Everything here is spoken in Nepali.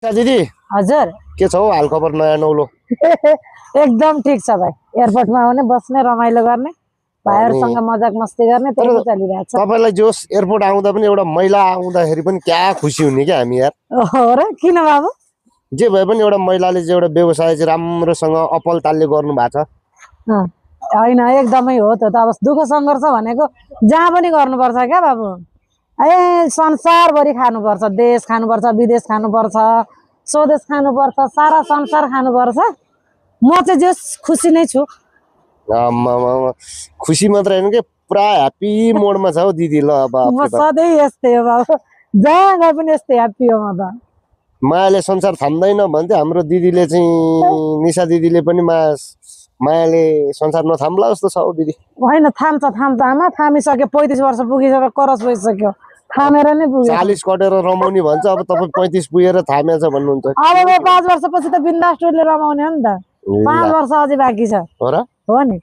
दिदी हजुर के छ हौ हाल खबर नयाँ नौलो? एकदम ठिक छ भाइ। एयरपोर्टमा आउने बस्ने रमाइलो गर्ने भाइहरूसँग मजाक मस्ती गर्ने त्यही चलिरहेछ। तपाईलाई जोस एयरपोर्ट आउँदा पनि एउटा महिला आउँदाखेरि पनि क्या खुसी हुने क्या हामी यार। हो र किन बाबु? जे भए पनि एउटा महिलाले चाहिँ एउटा व्यवसाय चाहिँ राम्रोसँग अपल तालले गर्नु भएको छ। होइन एकदमै हो त अब दुःख सङ्घर्ष भनेको जहाँ पनि गर्नुपर्छ क्या बाबु। संसारभरि खानुपर्छ, देश खानुपर्छ, विदेश खानुपर्छ, स्वदेश खानुपर्छ, सारा संसार खानुपर्छ। म चाहिँ जे खुसी नै छु। खुसी मात्र होइन कि पुरा ह्याप्पी मोडमा छ हौ दिदी। ल अब म सधैँ यस्तै हो बाबु, जहाँ गए पनि यस्तै ह्याप्पी हो म त। मायाले संसार थाम्दैन भन्थ्यो हाम्रो दिदीले चाहिँ, निशा दिदीले पनि मायाले संसार नथाम्ला जस्तो छ हौ दिदी। होइन थाम्छ आमा, थामिसक्यो। 35 वर्ष पुगिसक्यो, करस भइसक्यो, थामेर नै पुग्यो। 40 कटेर रमाउने भन्छ, अब तपाईँ 35 पुगेर थामेछ भन्नुहुन्छ। अब 5 वर्षपछि त बिन्दास टोरले रमाउने हो नि त। 5 वर्ष अझै बाँकी छ हो र? हो नि।